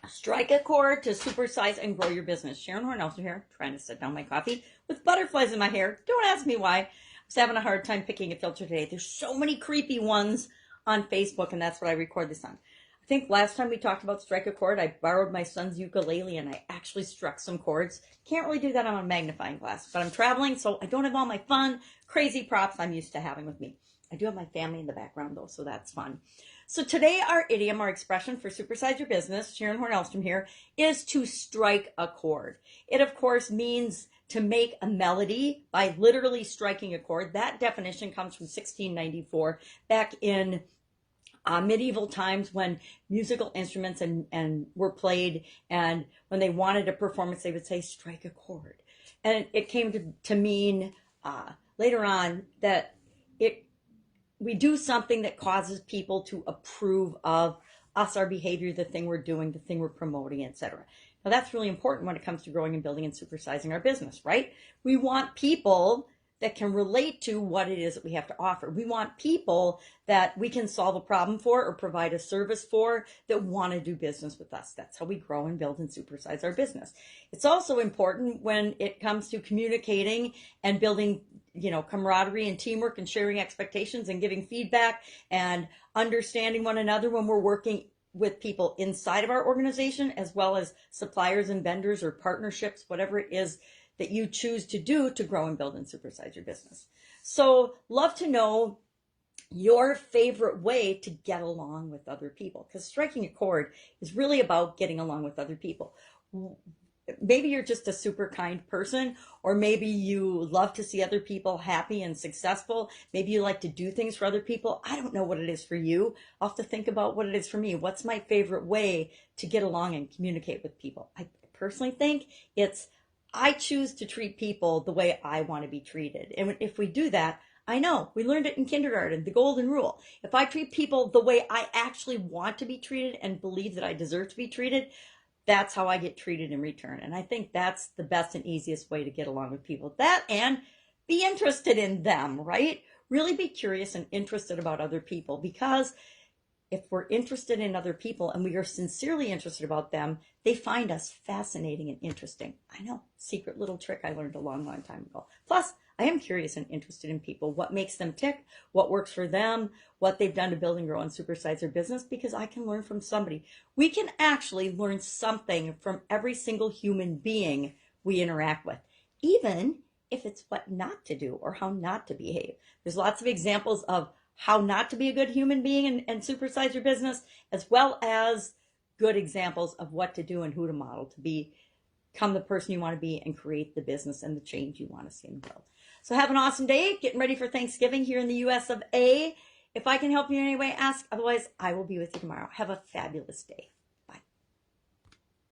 Strike a chord to supersize and grow your business. Sharon Horne-Ellstrom here, trying to set down my coffee with butterflies in my hair. Don't ask me why. I was having a hard time picking a filter today. There's so many creepy ones on Facebook, and that's what I record this on. I think last time we talked about strike a chord, I borrowed my son's ukulele and I actually struck some chords. Can't really do that on a magnifying glass, but I'm traveling, so I don't have all my fun, crazy props I'm used to having with me. I do have my family in the background though, so that's fun. So today our idiom, our expression for supersize your business, Sharon Horne-Ellstrom here, is to strike a chord. It of course means to make a melody by literally striking a chord. That definition comes from 1694, back in medieval times when musical instruments and were played, and when they wanted a performance they would say strike a chord. And it came to mean later on that we do something that causes people to approve of us, our behavior, the thing we're doing, the thing we're promoting, etc. Now that's really important when it comes to growing and building and supersizing our business, right? We want people that can relate to what it is that we have to offer. We want people that we can solve a problem for or provide a service for, that want to do business with us. That's how we grow and build and supersize our business. It's also important when it comes to communicating and building, camaraderie and teamwork and sharing expectations and giving feedback and understanding one another when we're working with people inside of our organization, as well as suppliers and vendors or partnerships, whatever it is that you choose to do to grow and build and supersize your business. So love to know your favorite way to get along with other people, because striking a chord is really about getting along with other people. Maybe you're just a super kind person, or maybe you love to see other people happy and successful. Maybe you like to do things for other people. I don't know what it is for you. I'll have to think about what it is for me. What's my favorite way to get along and communicate with people? I personally think I choose to treat people the way I want to be treated. And if we do that, I know we learned it in kindergarten, the golden rule. If I treat people the way I actually want to be treated and believe that I deserve to be treated, that's how I get treated in return. And I think that's the best and easiest way to get along with people. That, and be interested in them, right? Really be curious and interested about other people, because if we're interested in other people and we are sincerely interested about them, they find us fascinating and interesting. I know, secret little trick I learned a long, long time ago. Plus, I am curious and interested in people, what makes them tick, what works for them, what they've done to build and grow and supersize their business, because I can learn from somebody. We can actually learn something from every single human being we interact with, even if it's what not to do or how not to behave. There's lots of examples of how not to be a good human being and supersize your business, as well as good examples of what to do and who to model to become the person you want to be and create the business and the change you want to see in the world. So have an awesome day. Getting ready for Thanksgiving here in the US of A. If I can help you in any way, ask. Otherwise, I will be with you tomorrow. Have a fabulous day.